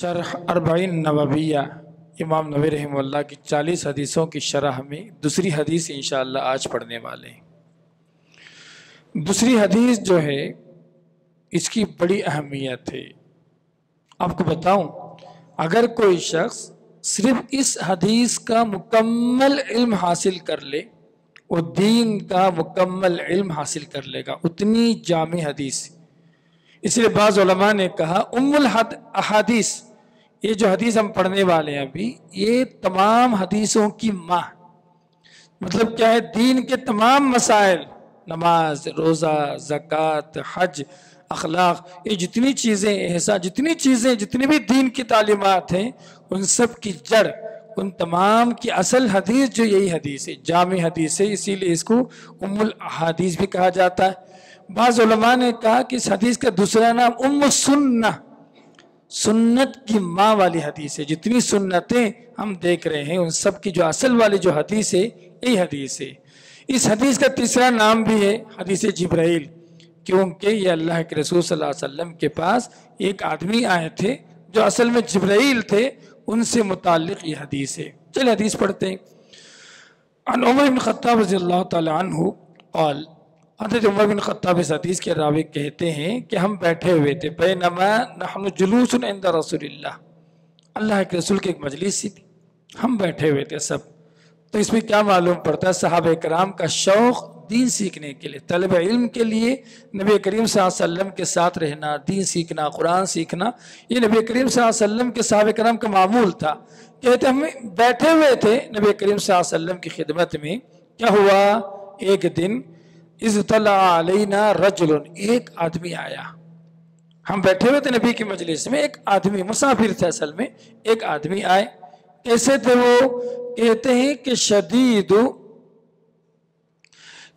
شرح اربعین نوویہ امام نووی رحمہ اللہ کی 40 حدیثوں کی شرح میں دوسری حدیث انشاءاللہ آج پڑھنے والے ہیں۔ دوسری حدیث جو ہے اس کی بڑی اہمیت ہے۔ آپ کو بتاؤں، اگر کوئی شخص صرف اس حدیث کا مکمل علم حاصل کر لے، وہ دین کا مکمل علم حاصل کر لے گا، اتنی جامع حدیث۔ اس لیے بعض علماء نے کہا ام الاحادیث، یہ جو حدیث ہم پڑھنے والے ہیں ابھی، یہ تمام حدیثوں کی ماں، مطلب کیا ہے، دین کے تمام مسائل، نماز، روزہ، زکوٰۃ، حج، اخلاق، یہ جتنی چیزیں، احسان، جتنی بھی دین کی تعلیمات ہیں، ان سب کی جڑ، ان تمام کی اصل حدیث جو یہی حدیث ہے، جامع حدیث ہے، اسی لیے اس کو ام الاحادیث بھی کہا جاتا ہے۔ بعض علماء نے کہا کہ اس حدیث کا دوسرا نام ام السنہ، سنت کی ماں والی حدیث ہے۔ جتنی سنتیں ہم دیکھ رہے ہیں ان سب کی جو اصل والی جو حدیث ہے یہی حدیث ہے۔ اس حدیث کا تیسرا نام بھی ہے حدیث جبرائیل، کیونکہ یہ اللہ کے رسول صلی اللہ علیہ وسلم کے پاس ایک آدمی آئے تھے جو اصل میں جبرائیل تھے، ان سے متعلق یہ حدیث ہے۔ چلے حدیث پڑھتے ہیں۔ عن عمر بن خطاب رضی اللہ تعالی عنہ قال، حضرت عمر بن خطاب اس حدیث کے راوی کہتے ہیں کہ ہم بیٹھے ہوئے تھے، بینما نحن جلوس عند رسول اللہ کے رسول کی ایک مجلس تھی، ہم بیٹھے ہوئے تھے سب۔ تو اس میں کیا معلوم پڑتا ہے، صحابہ کرام کا شوق دین سیکھنے کے لیے، طلب علم کے لیے نبی کریم صلی اللہ علیہ وسلم کے ساتھ رہنا، دین سیکھنا، قرآن سیکھنا، یہ نبی کریم صلی اللہ علیہ وسلم کے صحابہ کرام کا معمول تھا۔ کہتے ہم بیٹھے ہوئے تھے نبی کریم صلی اللہ علیہ وسلم کی خدمت میں، کیا ہوا، ایک دن اذ طلع علینا رجل، ایک آدمی آیا۔ ہم بیٹھے ہوئے تھے نبی کی مجلس میں، ایک آدمی، مسافر تھے اصل میں، ایک آدمی آئے۔ کیسے تھے وہ؟ کہتے ہیں کہ شدید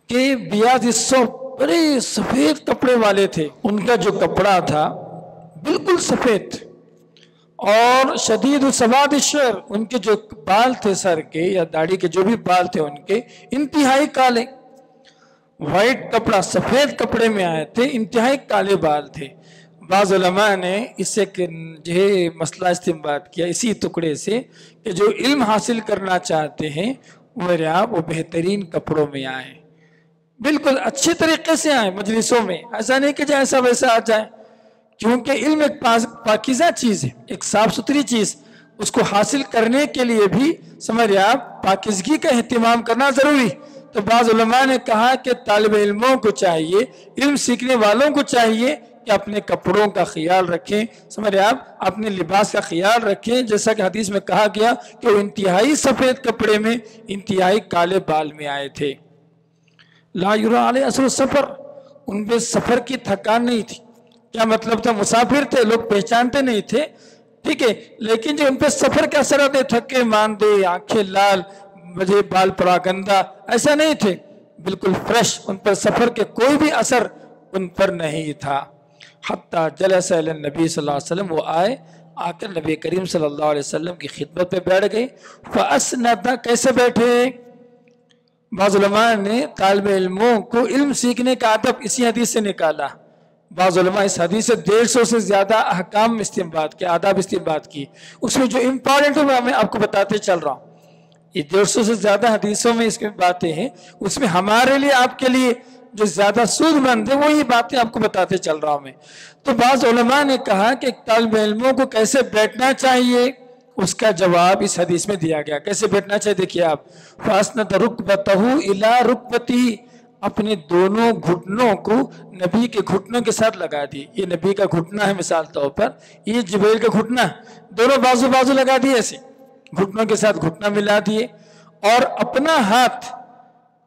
کہ بیاض الثوب، بڑے سفید کپڑے والے تھے، ان کا جو کپڑا تھا بالکل سفید، اور شدید سواد الشعر، ان کے جو بال تھے سر کے یا داڑھی کے جو بھی بال تھے ان کے انتہائی کالے۔ وائٹ کپڑا، سفید کپڑے میں آئے تھے، انتہائی کالے بال تھے۔ بعض علماء نے اس سے جو مسئلہ استنباط کیا اسی ٹکڑے سے کہ جو علم حاصل کرنا چاہتے ہیں میرے آپ، وہ بہترین کپڑوں میں آئیں، بالکل اچھے طریقے سے آئیں مجلسوں میں، ایسا نہیں کہ جیسا ویسا آ جائیں، کیونکہ علم ایک پاکیزہ چیز ہے، ایک صاف ستھری چیز، اس کو حاصل کرنے کے لیے بھی سمجھے آپ پاکیزگی کا اہتمام کرنا ضروری۔ تو بعض علماء نے کہا کہ طالب علموں کو چاہیے، علم سیکھنے والوں کو چاہیے کہ اپنے کپڑوں کا خیال رکھیں، سمجھے آپ اپنے لباس کا خیال رکھیں، جیسا کہ حدیث میں کہا گیا کہ وہ انتہائی سفید کپڑے میں انتہائی کالے بال میں آئے تھے۔ لا یرا علیہ اثر السفر، ان پہ سفر کی تھکان نہیں تھی۔ کیا مطلب تھا؟ مسافر تھے، لوگ پہچانتے نہیں تھے، ٹھیک ہے، لیکن جو ان پہ سفر کا اثر آتے، تھکے ماندے، آنکھیں لال، مجھے بال پڑا گندا، ایسا نہیں تھے، بالکل فریش، ان پر سفر کے کوئی بھی اثر ان پر نہیں تھا۔ حتیٰ جلس الی النبی صلی اللہ علیہ وسلم، وہ آئے، آ کر نبی کریم صلی اللہ علیہ وسلم کی خدمت پہ بیٹھ گئے۔ فاسند، کیسے بیٹھے؟ بعض علماء نے طالب علموں کو علم سیکھنے کا ادب اسی حدیث سے نکالا۔ بعض علماء اس حدیث سے 150 سے زیادہ احکام استنباط کے، آداب استنباط کی، اس میں جو امپورٹنٹ ہے میں آپ کو بتاتے چل رہا ہوں۔ یہ 150 سے زیادہ حدیثوں میں اس کی باتیں ہیں، اس میں ہمارے لیے، آپ کے لیے جو زیادہ سود مند ہے وہی باتیں آپ کو بتاتے چل رہا ہوں میں۔ تو بعض علماء نے کہا کہ طالب علموں کو کیسے بیٹھنا چاہیے، اس کا جواب اس حدیث میں دیا گیا۔ کیسے بیٹھنا چاہیے دیکھیے آپ، فَأَسْنَدَ رُكْبَتَهُ إِلَىٰ رُكْبَتِهِ، اپنے دونوں گھٹنوں کو نبی کے گھٹنوں کے ساتھ لگا دی۔ یہ نبی کا گھٹنا ہے مثال طور پر، یہ جبرائیل کا گھٹنا، دونوں بازو لگا دیے، ایسے گھٹنوں کے ساتھ گھٹنا ملا دیے، اور اپنا ہاتھ،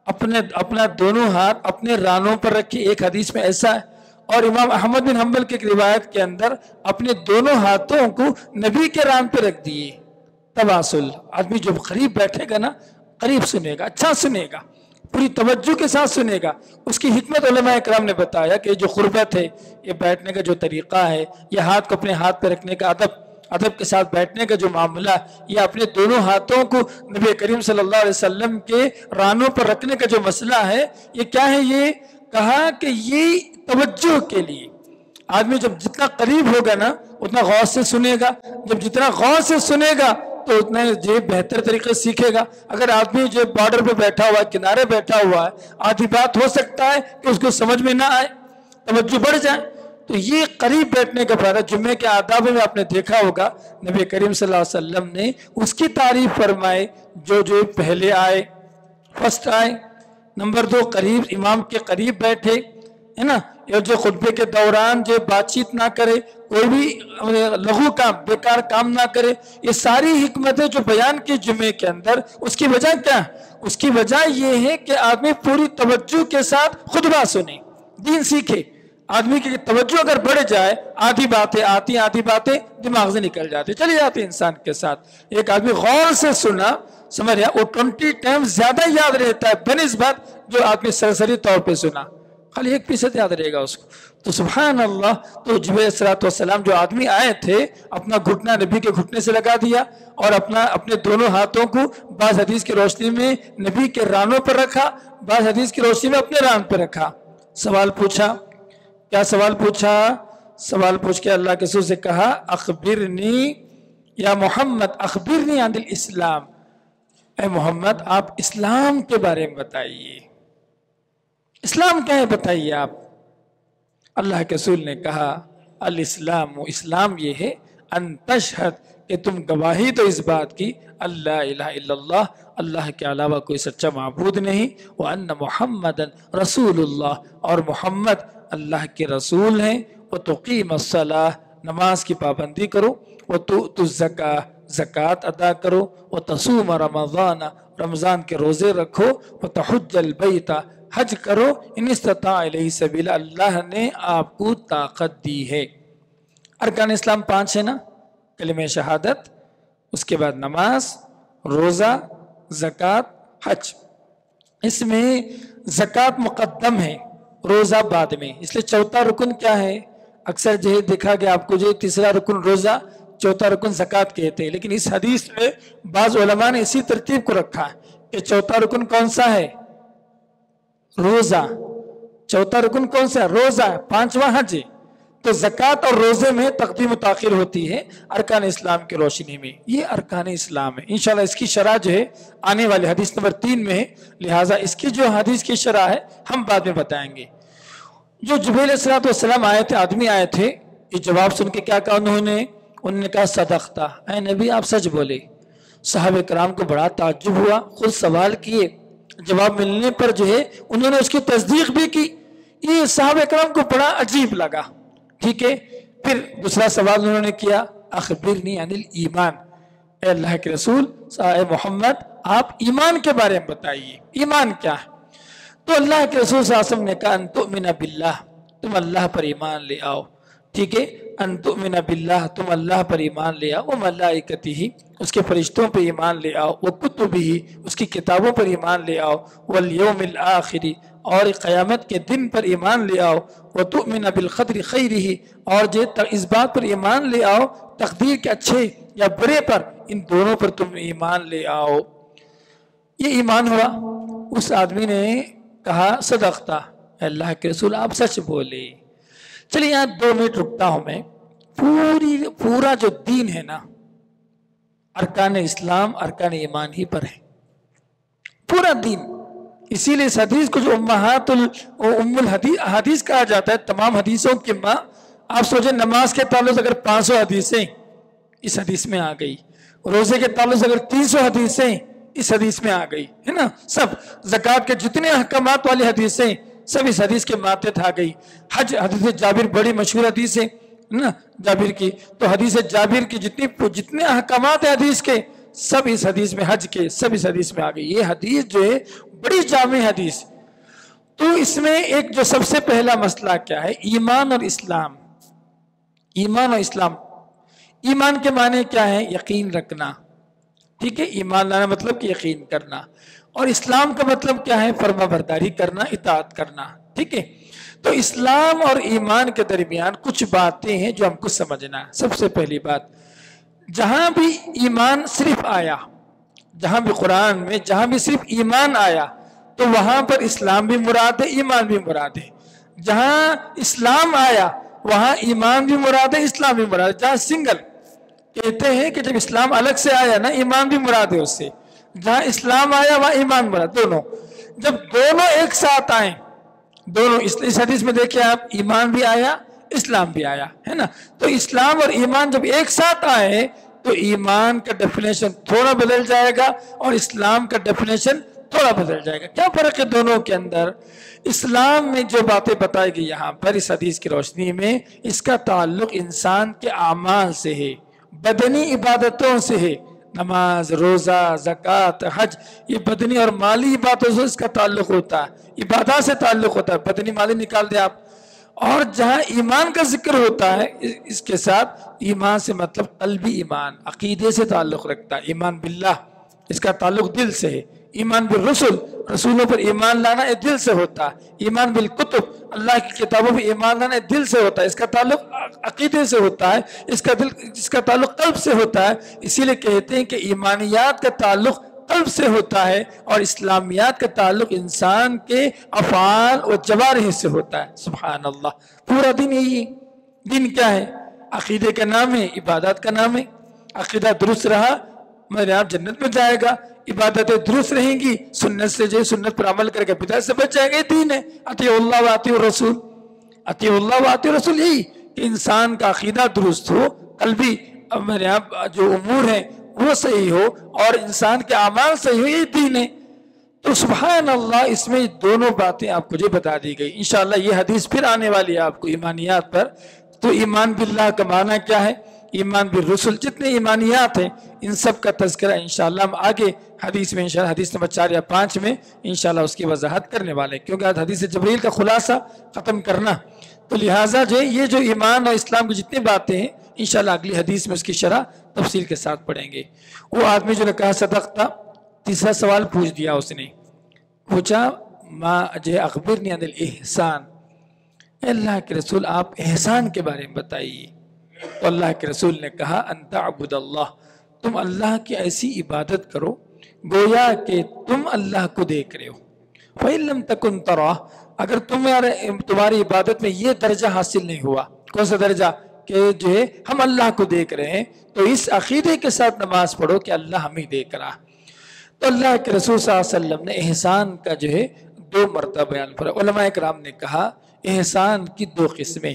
اپنا دونوں ہاتھ اپنے رانوں پر رکھے۔ ایک حدیث میں ایسا ہے، اور امام احمد بن حنبل کی ایک روایت کے اندر اپنے دونوں ہاتھوں کو نبی کے ران پہ رکھ دیے۔ تواصل، آدمی جب قریب بیٹھے گا نا، قریب سنے گا، اچھا سنے گا، پوری توجہ کے ساتھ سنے گا۔ اس کی حکمت علماء اکرام نے بتایا کہ جو قربت ہے، یہ بیٹھنے کا جو طریقہ ہے، یہ ہاتھ کو اپنے ہاتھ پہ رکھنے کا ادب کے ساتھ بیٹھنے کا جو معاملہ، یہ اپنے دونوں ہاتھوں کو نبی کریم صلی اللہ علیہ وسلم کے رانوں پر رکھنے کا جو مسئلہ ہے، یہ کیا ہے؟ یہ کہا کہ یہ توجہ کے لیے، آدمی جب جتنا قریب ہوگا نا اتنا غور سے سنے گا، جب جتنا غور سے سنے گا تو اتنا جو بہتر طریقے سے سیکھے گا۔ اگر آدمی جو بارڈر پہ بیٹھا ہوا ہے، کنارے بیٹھا ہوا ہے، آدھی بات ہو سکتا ہے کہ اس کو سمجھ میں نہ آئے، توجہ بڑھ جائے۔ تو یہ قریب بیٹھنے کا فائدہ جمعے کے آداب میں آپ نے دیکھا ہوگا، نبی کریم صلی اللہ علیہ وسلم نے اس کی تعریف فرمائے جو پہلے آئے، فرسٹ آئے۔ نمبر 2، قریب، امام کے قریب بیٹھے، ہے نا، اور جو خطبے کے دوران جو بات چیت نہ کرے، کوئی بھی لغو کام، بیکار کام نہ کرے۔ یہ ساری حکمتیں جو بیان کی جمعے کے اندر، اس کی وجہ کیا ہے؟ اس کی وجہ یہ ہے کہ آدمی پوری توجہ کے ساتھ خطبہ سنے، دین سیکھے۔ آدمی کی توجہ اگر بڑھ جائے، آدھی باتیں آتی، آدھی باتیں دماغ سے نکل جاتی، چلی جاتی انسان کے ساتھ۔ ایک آدمی غور سے سنا، سمجھ رہا، وہ 20 ٹائم زیادہ یاد رہتا ہے بنسبت جو آدمی سرسری طور پہ سنا، خالی 1% یاد رہے گا اس کو۔ تو سبحان اللہ، تو جبرائیل علیہ الصلوۃ والسلام جو آدمی آئے تھے، اپنا گھٹنا نبی کے گھٹنے سے لگا دیا اور اپنے دونوں ہاتھوں کو بعض حدیث کی روشنی میں نبی کے رانوں پر رکھا، بعض حدیث کی روشنی میں اپنے ران پر رکھا۔ سوال پوچھا، کیا سوال پوچھا؟ سوال پوچھ کے اللہ کے رسول سے کہا، اخبرنی یا محمد، اخبرنی عن الاسلام، اے محمد آپ اسلام کے بارے میں بتائیے، اسلام کیا ہے بتائیے آپ۔ اللہ کے رسول نے کہا، الاسلام، اسلام یہ ہے، ان تشہد، کہ تم گواہی دو اس بات کی، اللہ الہ الا اللہ، اللہ کے علاوہ کوئی سچا معبود نہیں، وان محمد رسول اللہ، اور محمد اللہ کے رسول ہیں، وتقیم الصلاۃ، نماز کی پابندی کرو، وتؤتوا الزکاۃ، زکوٰۃ ادا کرو، وتصوم رمضان، رمضان کے روزے رکھو، وتحج البیت، حج کرو، ان استطاع الیہ سبیلا، اللہ نے آپ کو طاقت دی ہے۔ ارکان اسلام 5 ہے نا، کلمہ شہادت، اس کے بعد نماز، روزہ، زکوٰۃ، حج۔ اس میں زکوٰۃ مقدم ہے، روزہ بعد میں، اس لیے چوتھا رکن کیا ہے؟ اکثر جو دیکھا گیا آپ کو، جو تیسرا رکن روزہ، چوتھا رکن زکوٰۃ کہتے ہیں، لیکن اس حدیث میں بعض علماء نے اسی ترتیب کو رکھا ہے کہ چوتھا رکن کون سا ہے؟ روزہ۔ چوتھا رکن کون سا ہے؟ روزہ ہے، 5واں حج ہے۔ تو زکوٰۃ اور روزے میں تقدیم و تاخیر ہوتی ہے ارکان اسلام کی روشنی میں۔ یہ ارکان اسلام ہے، انشاءاللہ اس کی شرح جو ہے آنے والی حدیث نمبر 3 میں ہے، لہٰذا اس کی جو حدیث کی شرح ہے ہم بعد میں بتائیں گے۔ جو جبرائیل علیہ السلام آئے تھے، آدمی آئے تھے، یہ جواب سن کے کیا کہا انہوں نے کہا صدقتا، اے نبی آپ سچ بولے۔ صحابہ کرام کو بڑا تعجب ہوا، خود سوال کیے، جواب ملنے پر جو ہے انہوں نے اس کی تصدیق بھی کی۔ یہ صحابہ کرام کو بڑا عجیب لگا، ٹھیک ہے۔ پھر دوسرا سوال انہوں نے کیا، اخبرنی عن الایمان، اے اللہ کے رسول، اے محمد آپ ایمان کے بارے میں بتائیے، ایمان کیا ہے؟ تو اللہ کے رسول صلی اللہ علیہ وسلم نے کہا، ان تؤمن باللہ، تم اللہ پر ایمان لے آؤ، ٹھیک ہے، ان تؤمن باللہ، تم اللہ پر ایمان لے آؤ، وملائکتہ، اس کے فرشتوں پر ایمان لے آؤ، وکتبہ، اس کی کتابوں پر ایمان لے آؤ، والیوم الآخر، اور قیامت کے دن پر ایمان لے آؤ، وتؤمن بالقدر خیرہ، اور اس بات پر ایمان لے آؤ تقدیر کے اچھے یا برے پر، ان دونوں پر تم ایمان لے آؤ۔ یہ ایمان ہوا۔ اس آدمی نے کہا صدقتا، اے اللہ کے رسول آپ سچ بولے۔ چلیے یہاں 2 منٹ رکتا ہوں میں۔ پورا جو دین ہے نا، ارکان اسلام، ارکان ایمان ہی پر ہے، پورا دین۔ اسی لیے اس حدیث کو جو ام الحدیث کہا جاتا ہے، تمام حدیثوں کی ماں۔ آپ سوچیں نماز کے تعلق سے اگر 500 حدیثیں اس حدیث میں آ گئی، روزے کے تعلق سے اگر 300 حدیثیں اس حدیث میں آ گئی، ہے نا، سب زکوٰۃ کے جتنے احکامات والی حدیثیں سب اس حدیث کے ماتحت آ گئی۔ حج، حدیث جابر بڑی مشہور حدیث ہے نا جابر کی، تو حدیث جابر کی جتنے احکامات ہیں حدیث کے، سب اس حدیث میں، حج کے سب اس حدیث میں آ گئی۔ یہ حدیث جو ہے بڑی جامع حدیث۔ تو اس میں ایک جو سب سے پہلا مسئلہ کیا ہے؟ ایمان اور اسلام۔ ایمان اور اسلام، ایمان کے معنی کیا ہے؟ یقین رکھنا، ٹھیک ہے، ایمان لانا مطلب کہ یقین کرنا، اور اسلام کا مطلب کیا ہے؟ فرما برداری کرنا، اطاعت کرنا، ٹھیک ہے۔ تو اسلام اور ایمان کے درمیان کچھ باتیں ہیں جو ہم کو سمجھنا ہے۔ سب سے پہلی بات، جہاں بھی ایمان صرف آیا، جہاں بھی قرآن میں جہاں بھی صرف ایمان آیا، تو وہاں پر اسلام بھی مراد ہے، ایمان بھی مراد ہے۔ جہاں اسلام آیا وہاں ایمان بھی مراد ہے، اسلام بھی مراد ہے۔ جہاں سنگل کہتے ہیں کہ جب اسلام الگ سے آیا نا، ایمان بھی مراد ہے اس سے، جہاں اسلام آیا وہاں ایمان مراد، دونوں۔ جب دونوں ایک ساتھ آئیں، دونوں اس حدیث میں دیکھیں آپ، ایمان بھی آیا اسلام بھی آیا ہے نا، تو اسلام اور ایمان جب ایک ساتھ آئے تو ایمان کا ڈیفینیشن تھوڑا بدل جائے گا اور اسلام کا ڈیفینیشن تھوڑا بدل جائے گا۔ کیا فرق ہے دونوں کے اندر؟ اسلام میں جو باتیں بتائی گئی یہاں پر اس حدیث کی روشنی میں، اس کا تعلق انسان کے اعمال سے ہے، بدنی عبادتوں سے ہے، نماز، روزہ، زکوٰۃ، حج، یہ بدنی اور مالی عبادتوں سے اس کا تعلق ہوتا ہے، عبادات سے تعلق ہوتا ہے، بدنی مالی نکال دیں آپ۔ اور جہاں ایمان کا ذکر ہوتا ہے اس کے ساتھ ایمان سے مطلب قلبی ایمان، عقیدے سے تعلق رکھتا ہے، ایمان باللہ اس کا تعلق دل سے ہے، ایمان بالرسل رسولوں پر ایمان لانا یہ دل سے ہوتا ہے، ایمان بالکتب اللہ کی کتابوں پر ایمان لانا دل سے ہوتا ہے، اس کا تعلق عقیدے سے ہوتا ہے، اس کا تعلق قلب سے ہوتا ہے۔ اسی لیے کہتے ہیں کہ ایمانیات کا تعلق قلب سے ہوتا ہے اور اسلامیات کا تعلق انسان کے افعال و جوارح سے ہوتا ہے۔ سبحان اللہ، پورا دن یہی ہے۔ دن کیا ہے؟ عقیدے کا نام ہے، عبادات کا نام ہے۔ عقیدہ درست رہا میرے آپ جنت میں جائے گا، عبادتیں درست رہیں گی، سنت سے جو سنت پر عمل کر کے بدعت سے بچ جائے گا، یہ دین ہے۔ اطیعوا اللہ و اطیعوا الرسول، اطیعوا اللہ و اطیعوا الرسول، یہی کہ انسان کا عقیدہ درست ہو، قلبی میرے آپ جو امور ہیں وہ صحیح ہو اور انسان کے اعمال صحیح ہو، یہ دین ہے۔ تو سبحان اللہ، اس میں دونوں باتیں آپ کو جو بتا دی گئی، انشاءاللہ یہ حدیث پھر آنے والی ہے آپ کو ایمانیات پر۔ تو ایمان باللہ کا معنی کیا ہے، ایمان بالرسل، جتنے ایمانیات ہیں ان سب کا تذکرہ انشاءاللہ ہم آگے حدیث میں انشاءاللہ حدیث نمبر 4 یا 5 میں انشاءاللہ اس کی وضاحت کرنے والے ہیں، کیونکہ آج حدیث جبریل کا خلاصہ ختم کرنا، تو لہٰذا جو یہ جو ایمان اور اسلام کی جتنی باتیں ہیں انشاءاللہ اگلی حدیث میں اس کی شرح تفصیل کے ساتھ پڑھیں گے۔ وہ آدمی جو نے کہا صدقتا، تیسرا سوال پوچھ دیا اس نے، پوچھا ما اجے اخبرنی عن الاحسان، اے اللہ کے رسول آپ احسان کے بارے میں بتائیے۔ تو اللہ کے رسول نے کہا ان تعبد اللہ، تم اللہ کی ایسی عبادت کرو گویا کہ تم اللہ کو دیکھ رہے ہو۔ فَإِن لَمْ تَكُنْ تَرَاهُ، اگر تمہاری عبادت میں یہ درجہ حاصل نہیں ہوا، کون سا درجہ؟ کہ جو ہے ہم اللہ کو دیکھ رہے ہیں، تو اس عقیدے کے ساتھ نماز پڑھو کہ اللہ ہمیں دیکھ رہا۔ تو اللہ کے رسول صلی اللہ علیہ وسلم نے احسان کا جو ہے 2 مرتبہ بیان فرمایا۔ علماء کرام نے کہا احسان کی 2 قسمیں،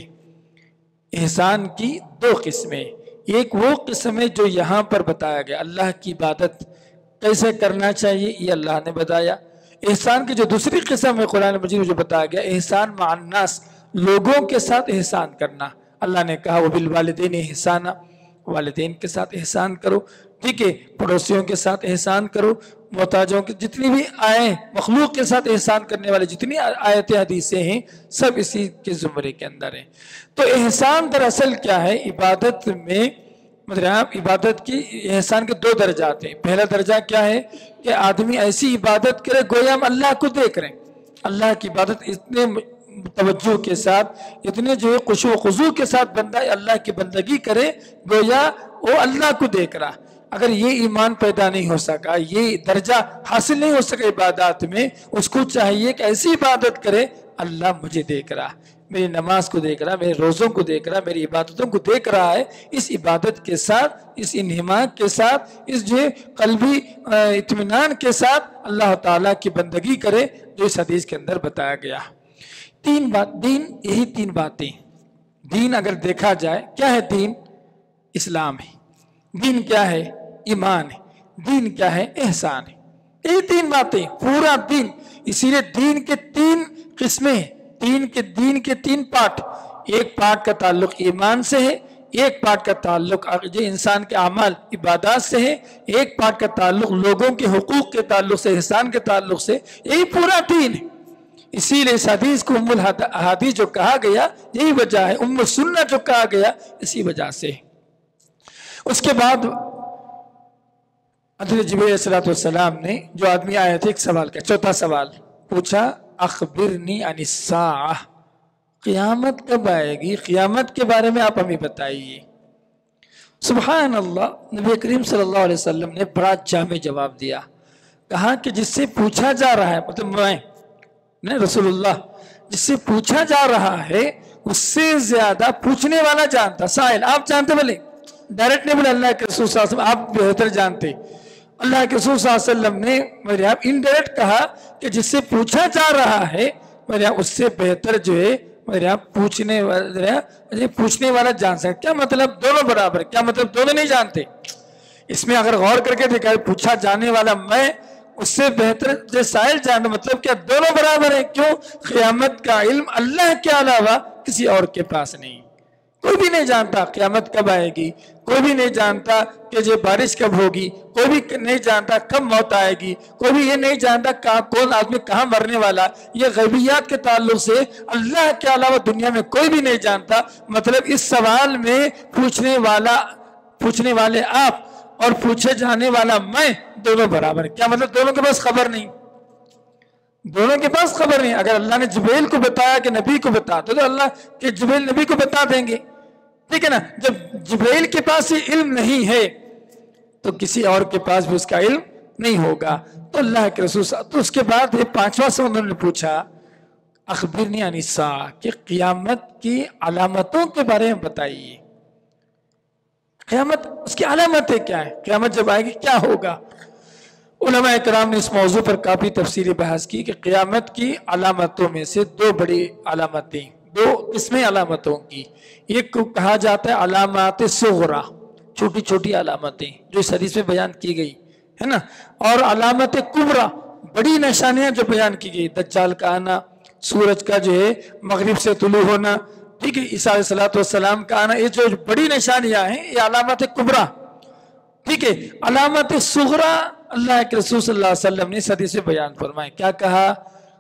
احسان کی 2 قسمیں، ایک وہ قسم ہے جو یہاں پر بتایا گیا، اللہ کی عبادت کیسے کرنا چاہیے یہ اللہ نے بتایا۔ احسان کی جو دوسری قسم ہے قرآن مجید میں جو بتایا گیا، احسان مع الناس، لوگوں کے ساتھ احسان کرنا۔ اللہ نے کہا وبالوالدین احسانا، والدین کے ساتھ احسان کرو، ٹھیک ہے، پڑوسیوں کے ساتھ احسان کرو، محتاجوں کے جتنی بھی آئیں، مخلوق کے ساتھ احسان کرنے والے جتنی آیتیں حدیثیں ہیں سب اسی کے زمرے کے اندر ہیں۔ تو احسان دراصل کیا ہے؟ عبادت میں مطلب عبادت کی احسان کے 2 درجات ہیں۔ پہلا درجہ کیا ہے کہ آدمی ایسی عبادت کرے گویا ہم اللہ کو دیکھ رہے ہیں، اللہ کی عبادت اتنے توجہ کے ساتھ، اتنے جو ہے خشوع و خضوع کے ساتھ بندہ اللہ کی بندگی کرے گویا وہ اللہ کو دیکھ رہا۔ اگر یہ ایمان پیدا نہیں ہو سکا، یہ درجہ حاصل نہیں ہو سکا عبادات میں، اس کو چاہیے کہ ایسی عبادت کرے اللہ مجھے دیکھ رہا، میری نماز کو دیکھ رہا، میرے روزوں کو دیکھ رہا، میری عبادتوں کو دیکھ رہا ہے۔ اس عبادت کے ساتھ، اس انہماک کے ساتھ، اس جو قلبی اطمینان کے ساتھ اللہ تعالیٰ کی بندگی کرے جو اس حدیث کے اندر بتایا گیا۔ 3 بات، دین، یہی 3 باتیں۔ دین اگر دیکھا جائے کیا ہے؟ دین اسلام ہے، دین کیا ہے؟ ایمان ہے، دین کیا ہے؟ احسان ہے۔ یہی 3 باتیں، پورا دین۔ اسی لیے دین کے 3 قسمیں، دین کے 3 پارٹ۔ ایک پارٹ کا تعلق ایمان سے ہے، ایک پارٹ کا تعلق جو انسان کے اعمال عبادات سے ہے، ایک پارٹ کا تعلق لوگوں کے حقوق کے تعلق سے، احسان کے تعلق سے۔ یہی پورا دین ہے۔ اسی لیے اس حدیث کو ام الحدیث جو کہا گیا یہی وجہ ہے، ام السنہ جو کہا گیا اسی وجہ سے۔ اس کے بعد حضرت جبریل علیہ السلام نے جو آدمی آئے تھے ایک سوال کا، 4تھا سوال پوچھا اخبرنی عن الساعہ، قیامت کب آئے گی؟ قیامت کے بارے میں آپ ہمیں بتائیے۔ سبحان اللہ، نبی کریم صلی اللہ علیہ وسلم نے بڑا جامع جواب دیا، کہا کہ جس سے پوچھا جا رہا ہے، مطلب میں رسول اللہ، جس سے پوچھا جا رہا ہے اس سے زیادہ پوچھنے والا جانتا. سائل آپ جانتے بولے ڈائریکٹ نہیں بولے اللہ کے رسول صلی اللہ علیہ وسلم آپ بہتر جانتے. اللہ کے رسول صلی اللہ علیہ وسلم نے میرے آپ انڈائریکٹ کہا کہ جس سے پوچھا جا رہا ہے میرے آپ اس سے بہتر جو ہے میرے آپ پوچھنے والا جان سکتے. کیا مطلب دونوں برابر؟ کیا مطلب دونوں نہیں جانتے؟ اس میں اگر غور کر کے دیکھا پوچھا جانے والا میں اس سے بہتر جو سائل جانتا مطلب کیا دونوں برابر ہیں. کیوں؟ قیامت کا علم اللہ کے علاوہ کسی اور کے پاس نہیں. کوئی بھی نہیں جانتا قیامت کب آئے گی, کوئی بھی نہیں جانتا کہ یہ بارش کب ہوگی, کوئی بھی نہیں جانتا کب موت آئے گی, کوئی بھی یہ نہیں جانتا کون آدمی کہاں مرنے والا. یہ غیبیات کے تعلق سے اللہ کے علاوہ دنیا میں کوئی بھی نہیں جانتا. مطلب اس سوال میں پوچھنے والے آپ اور پوچھے جانے والا میں دونوں برابر. کیا مطلب دونوں کے پاس خبر نہیں؟ دونوں کے پاس خبر نہیں. اگر اللہ نے جبریل کو بتایا کہ نبی کو بتا تو اللہ کے جبریل نبی کو بتا دیں گے, ٹھیک ہے نا. جب جبریل کے پاس یہ علم نہیں ہے تو کسی اور کے پاس بھی اس کا علم نہیں ہوگا. تو اللہ کے رسول تو اس کے بعد پانچواں سے انہوں نے پوچھا اخبرنی عن الساعہ کہ قیامت کی علامتوں کے بارے میں بتائیے. قیامت اس کی علامتیں کیا ہیں؟ قیامت جب آئے گی کیا ہوگا؟ علماء کرام نے اس موضوع پر کافی تفصیلی بحث کی کہ قیامت کی علامتوں میں سے دو بڑی علامتیں, دو قسمیں علامتوں کی. ایک کو کہا جاتا ہے علامات صغرا, چھوٹی چھوٹی علامتیں جو اس حدیث میں بیان کی گئی ہے نا, اور علامت کبرا بڑی نشانیاں جو بیان کی گئی, دجال کا آنا, سورج کا جو ہے مغرب سے طلوع ہونا, ٹھیک ہے, عیسیٰ علیہ السلام کا آنا, یہ جو بڑی نشانیاں ہیں یہ علامت کبرا. ٹھیک ہے, علامت صغرا اللہ کے رسول صلی اللہ علیہ وسلم نے اس حدیث میں بیان فرمائے. کیا کہا؟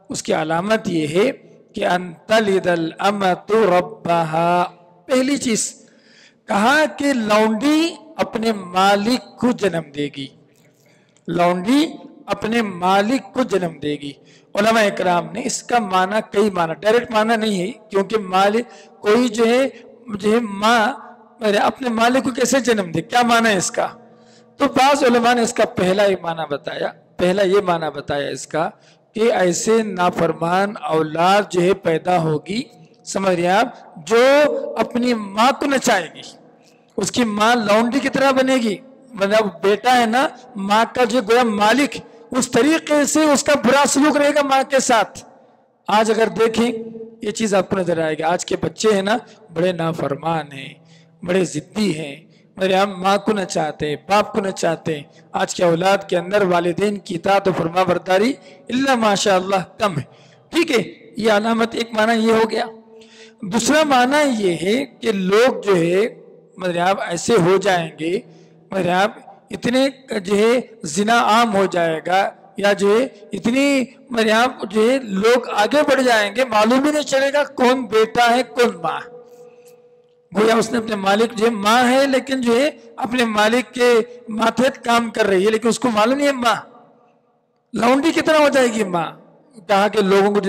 اس کی علامت یہ ہے کہ ان تلد الامۃ ربها. پہلی چیز کہا کہ لونڈی اپنے مالک کو جنم دے گی. لونڈی اپنے مالک کو جنم دے گی. علماء اکرام نے اس کا معنی کئی معنی, ڈائریکٹ معنی نہیں ہے کیونکہ مالک کوئی جو ہے ماں اپنے مالک کو کیسے جنم دے, کیا معنی ہے اس کا؟ تو بعض علماء نے اس کا پہلا یہ معنی بتایا اس کا کہ ایسے نافرمان اولاد جو ہے پیدا ہوگی, سمجھ رہے آپ, جو اپنی ماں کو نچائے گی. اس کی ماں لونڈی کی طرح بنے گی, مطلب بیٹا ہے نا ماں کا جو گویا مالک, اس طریقے سے اس کا برا سلوک رہے گا ماں کے ساتھ. آج اگر دیکھیں یہ چیز آپ کو نظر آئے گا, آج کے بچے ہیں نا بڑے نافرمان ہیں, بڑے ضدی ہیں, میرے ہم ماں کو نہ چاہتے ہیں, باپ کو نہ چاہتے ہیں. آج کے اولاد کے اندر والدین کی اطاعت و فرما برداری اللہ ماشاء اللہ کم ہے. ٹھیک ہے, یہ علامت ایک معنی یہ ہو گیا. دوسرا معنی یہ ہے کہ لوگ جو ہے میرے آپ ایسے ہو جائیں گے, میرے آپ اتنے جو ہے زنا عام ہو جائے گا, یا جو ہے اتنی میرے آپ جو ہے لوگ آگے بڑھ جائیں گے, معلوم ہی نہیں چلے گا کون بیٹا ہے کون ماں. گویا اس نے اپنے مالک جو ہے ماں ہے لیکن جو ہے اپنے مالک کے ماتحت کام کر رہی ہے, لیکن اس کو معلوم نہیں ہے ماں. لونڈی کی طرح ہو جائے گی ماں. کہا کہ لوگوں کو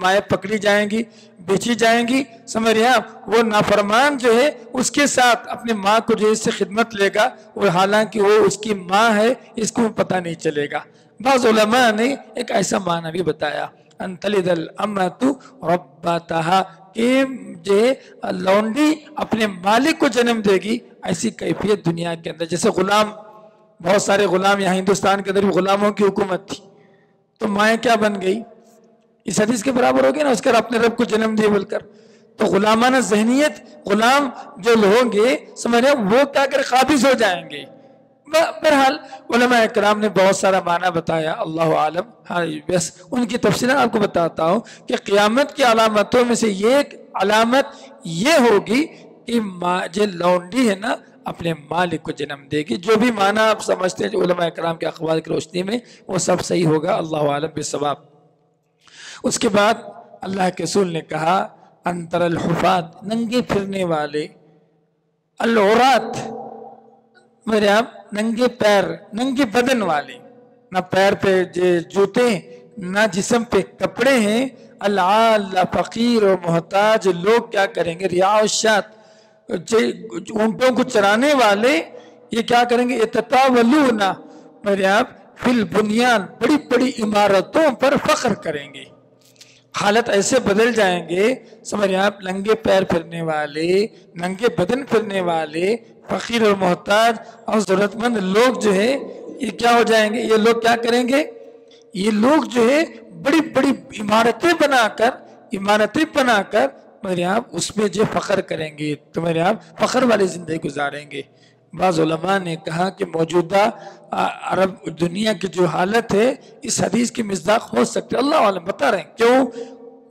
مائیں پکڑی جائیں گی, بیچی جائیں گی, سمجھ رہے ہیں آپ. وہ نافرمان جو ہے اس کے ساتھ اپنے ماں کو جو ہے اس سے خدمت لے گا, اور حالانکہ وہ اس کی ماں ہے اس کو پتہ نہیں چلے گا. بعض علماء نے ایک ایسا معنی بھی بتایا ان تلد الامۃ ربتها, کہ جو لونڈی اپنے مالک کو جنم دے گی. ایسی کیفیت دنیا کے اندر جیسے غلام, بہت سارے غلام, یہاں ہندوستان کے اندر بھی غلاموں کی حکومت تھی, تو مائیں کیا بن گئی؟ اس حدیث کے برابر ہو گئی نا, اس کر اپنے رب کو جنم دے بول کر. تو غلامانہ ذہنیت, غلام جو ہوں گے سمجھ رہے وہ کیا کر قابض ہو جائیں گے. بہرحال علماء اکرام نے بہت سارا معنی بتایا, اللہ عالم. ہاں بس ان کی تفصیلات آپ کو بتاتا ہوں کہ قیامت کی علامتوں میں سے ایک علامت یہ ہوگی کہ جو لونڈی ہے نا اپنے مالک کو جنم دے گی. جو بھی معنی آپ سمجھتے ہیں جو علماء اکرام کے اقوال کی روشنی میں, وہ سب صحیح ہوگا, اللہ عالم بالصواب. اس کے بعد اللہ کے رسول نے کہا انتر الحفات, ننگے پھرنے والے, العورات, میرے آپ ننگے پیر, ننگے بدن والے, نہ پیر پہ جوتے نہ جسم پہ کپڑے ہیں. العال, فقیر و محتاج لوگ کیا کریں گے؟ رعاء الشاۃ, اونٹوں کو چرانے والے یہ کیا کریں گے؟ یتطاولون, میرے آپ فی البنیان, بڑی بڑی عمارتوں پر فخر کریں گے. حالت ایسے بدل جائیں گے، سمجھیں آپ، ننگے پیر پھرنے والے، ننگے بدن پھرنے والے، فقیر اور محتاج اور ضرورت مند لوگ جو ہے یہ کیا ہو جائیں گے؟ یہ لوگ کیا کریں گے؟ یہ لوگ جو ہے بڑی بڑی عمارتیں بنا کر میرے آپ اس میں جو فخر کریں گے، تو میرے آپ فخر والی زندگی گزاریں گے۔ بعض علماء نے کہا کہ موجودہ عرب دنیا کی جو حالت ہے اس حدیث کی مصداق ہو سکتے، اللہ عالم، بتا رہے ہیں کیوں؟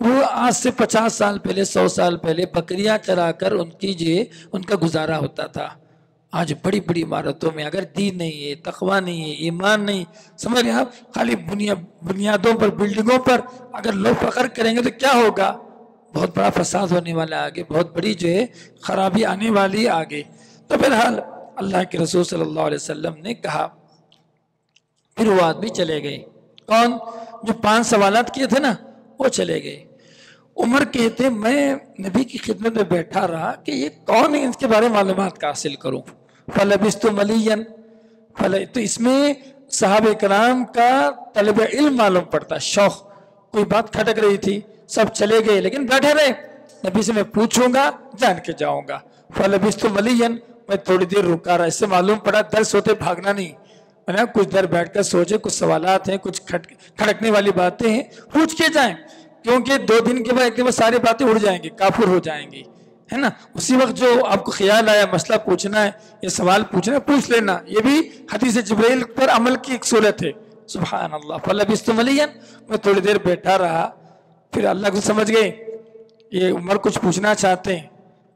وہ آج سے 50 سال پہلے، 100 سال پہلے بکریاں چرا کر ان کا گزارا ہوتا تھا۔ آج بڑی بڑی عمارتوں میں اگر دین نہیں ہے، تقوی نہیں ہے، ایمان نہیں، سمجھ رہے آپ، خالی بنیادوں پر، بلڈنگوں پر اگر لوگ فخر کریں گے تو کیا ہوگا؟ بہت بڑا فساد ہونے والا آگے، بہت بڑی جو ہے خرابی آنے والی آگے۔ تو بہرحال اللہ کے رسول صلی اللہ علیہ وسلم نے کہا، پھر وہ آدمی چلے گئے، کون؟ جو 5 سوالات کیے تھے نا، وہ چلے گئے۔ عمر کہتے میں نبی کی خدمت میں بیٹھا رہا کہ یہ کون ہے، اس کے بارے میں معلومات کا حاصل کروں۔ فَلَبِثْتُ مَلِيًّا، تو اس میں صحابہ کرام کا طلب علم معلوم پڑتا، شوق، کوئی بات کھٹک رہی تھی، سب چلے گئے لیکن بیٹھے رہے، نبی سے میں پوچھوں گا، جان کے جاؤں گا۔ فَلَبِثْتُ مَلِيًّا، میں تھوڑی دیر رکا رہا، اس سے معلوم پڑا درس ہوتے بھاگنا نہیں، کچھ دیر بیٹھ کر سوچے، کچھ سوالات ہیں، کچھ کھڑکنے والی باتیں ہیں، پوچھ کے جائیں، کیونکہ 2 دن کے بعد 1 دن بعد ساری باتیں اڑ جائیں گی، کافر ہو جائیں گی، ہے نا۔ اسی وقت جو آپ کو خیال آیا مسئلہ پوچھنا ہے، یہ سوال پوچھنا ہے، پوچھ لینا، یہ بھی حدیث جبرائیل پر عمل کی ایک صورت ہے۔ سبحان اللہ۔ فَلَبِثْتُ مَلِيًّا، میں تھوڑی دیر بیٹھا رہا، پھر اللہ کو سمجھ گئے یہ عمر کچھ پوچھنا چاہتے ہیں،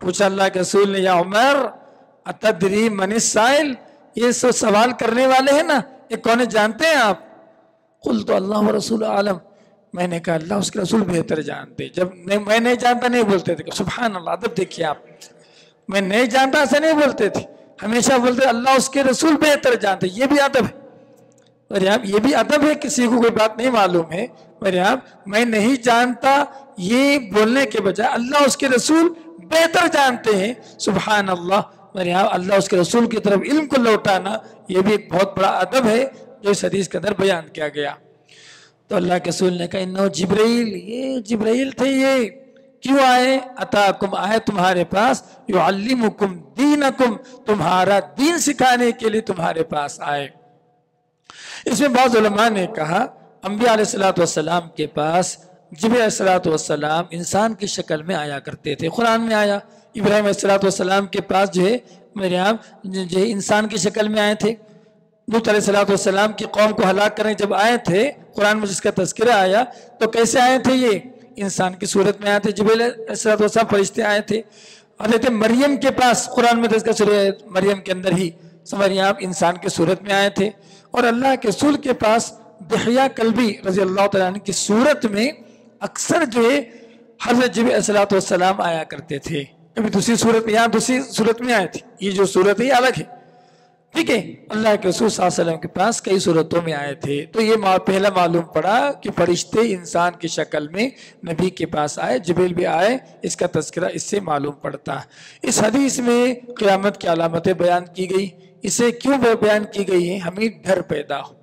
پوچھا اللہ کے رسول نے، یا عمر اتدری من السائل، یہ سوال کرنے والے ہیں نا، یہ کون جانتے ہیں آپ؟ قلت اللہ ورسول عالم، میں نے کہا اللہ اس کے رسول بہتر جانتے۔ جب میں نہیں جانتا نہیں بولتے تھے، سبحان اللہ، ادب دیکھیے آپ، میں نہیں جانتا ایسا نہیں بولتے تھے، ہمیشہ بولتے اللہ اس کے رسول بہتر جانتے، یہ بھی ادب ہے۔ میرے آپ یہ بھی ادب ہے، کسی کو کوئی بات نہیں معلوم ہے، میرے آپ میں نہیں جانتا یہ بولنے کے بجائے اللہ اس کے رسول بہتر جانتے ہیں، سبحان اللہ۔ میرے آپ اللہ اس کے رسول کی طرف علم کو لوٹانا یہ بھی ایک بہت بڑا ادب ہے جو اس حدیث کے اندر بیان کیا گیا۔ تو اللہ کے رسول نے کہا انہو جبرائیل، یہ جبرائیل تھے، یہ کیوں آئے؟ اتاکم، آئے تمہارے پاس، یعلمکم دینکم، تمہارا دین سکھانے کے لیے تمہارے پاس آئے۔ اس میں بعض علماء نے کہا انبیاء علیہ السلام کے پاس جبرائیل علیہ السلام انسان کی شکل میں آیا کرتے تھے، قرآن میں آیا ابراہیم علیہ السلام کے پاس جو ہے میرے آپ جو انسان کی شکل میں آئے تھے، لوط علیہ السلام کی قوم کو ہلاک کرنے جب آئے تھے، قرآن میں جس کا تذکرہ آیا تو کیسے آئے تھے؟ یہ انسان کی صورت میں آئے تھے، جبرائیل علیہ السلام فرشتے آئے تھے۔ حضرت مریم کے پاس قرآن میں تذکرہ سورہ مریم کے اندر ہی سمجھیے آپ انسان کی صورت میں آئے تھے، اور اللہ کے رسول کے پاس دحیہ کلبی رضی اللہ تعالیٰ عنہ کی صورت میں اکثر جو ہے حضرت جبرائیل علیہ السلام آیا کرتے تھے، کبھی دوسری صورت میں، یہاں دوسری صورت میں آئے تھے، یہ جو صورت ہے یہ الگ ہے، ٹھیک ہے۔ اللہ کے رسول صلی اللہ علیہ وسلم کے پاس کئی صورتوں میں آئے تھے، تو یہ پہلا معلوم پڑا کہ فرشتے انسان کی شکل میں نبی کے پاس آئے، جبریل بھی آئے، اس کا تذکرہ اس سے معلوم پڑتا ہے۔ اس حدیث میں قیامت کی علامتیں بیان کی گئی، اسے کیوں بیان کی گئی ہیں؟ ہمیں ڈر پیدا ہو،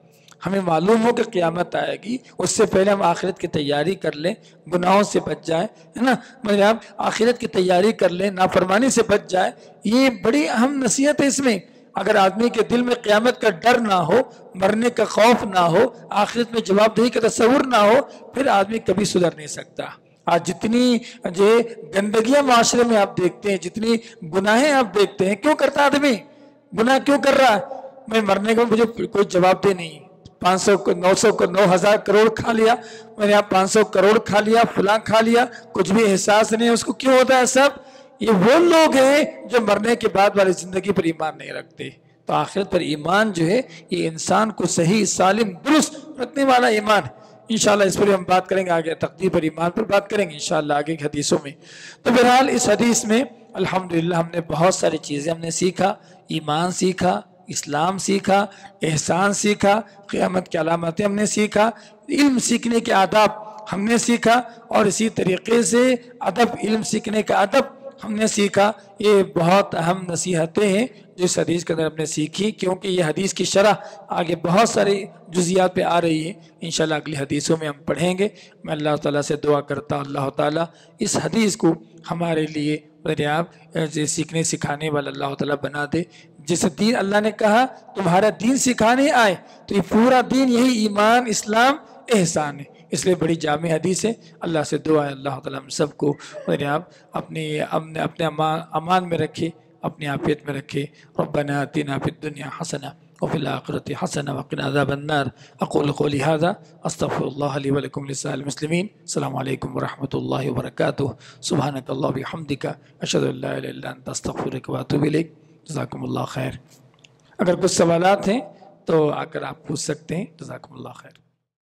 ہمیں معلوم ہو کہ قیامت آئے گی، اس سے پہلے ہم آخرت کی تیاری کر لیں، گناہوں سے بچ جائیں، ہے نا، مگر آپ آخرت کی تیاری کر لیں، نافرمانی سے بچ جائیں، یہ بڑی اہم نصیحت ہے۔ اس میں اگر آدمی کے دل میں قیامت کا ڈر نہ ہو، مرنے کا خوف نہ ہو، آخرت میں جواب دہی کا تصور نہ ہو، پھر آدمی کبھی سدھر نہیں سکتا۔ آج جتنی جو گندگیاں معاشرے میں آپ دیکھتے ہیں، جتنی گناہیں آپ دیکھتے ہیں، کیوں کرتا آدمی گناہ کیوں کر رہا ہے؟ میں مرنے کا مجھے کوئی جواب دہ نہیں، 500 900 9000 کروڑ کھا لیا، میں نے 500 کروڑ کھا لیا، فلاں کھا لیا، کچھ بھی احساس نہیں، اس کو کیوں ہوتا ہے سب؟ یہ وہ لوگ ہیں جو مرنے کے بعد والی زندگی پر ایمان نہیں رکھتے۔ تو آخرت پر ایمان جو ہے یہ انسان کو صحیح سالم درست رکھنے والا ایمان ہے۔ انشاءاللہ اس پر ہم بات کریں گے آگے، تقدیر پر ایمان پر بات کریں گے انشاءاللہ آگے کی حدیثوں میں۔ تو بہرحال اس حدیث میں الحمدللہ ہم نے بہت ساری چیزیں ہم نے سیکھا، ایمان سیکھا، اسلام سیکھا، احسان سیکھا، قیامت کی علامتیں ہم نے سیکھا، علم سیکھنے کے آداب ہم نے سیکھا، اور اسی طریقے سے ادب، علم سیکھنے کا ادب ہم نے سیکھا، یہ بہت اہم نصیحتیں ہیں جو اس حدیث کے اندر ہم نے سیکھی، کیونکہ یہ حدیث کی شرح آگے بہت ساری جزیات پہ آ رہی ہے، انشاءاللہ اگلی حدیثوں میں ہم پڑھیں گے۔ میں اللہ تعالیٰ سے دعا کرتا ہوں اللہ تعالیٰ اس حدیث کو ہمارے لیے آپ سیکھنے سکھانے والا اللہ تعالیٰ بنا دے۔ جس دین اللہ نے کہا تمہارا دین سکھانے آئے، تو یہ پورا دین یہی ایمان، اسلام، احسان ہے، اس لیے بڑی جامع حدیث ہے۔ اللہ سے دعا ہے اللہ تعالیٰ ہم سب کو آپ اپنے امان میں رکھے، اپنی عافیت میں رکھے۔ ربنا آتنا فی الدنیا حسنہ وفی الآخرۃ حسنہ وقنا عذاب النار۔ اقول قولی ھذا استغفر اللہ لی ولکم لسائر المسلمین۔ السلام علیکم ورحمۃ اللہ وبرکاتہ۔ سبحانک اللہ وبحمدک، اشہد ان لا الہ الا انت، استغفرک واتوب الیک۔ جزاکم اللہ خیر۔ اگر کچھ سوالات ہیں تو آ کر آپ پوچھ سکتے ہیں۔ جزاکم اللہ خیر۔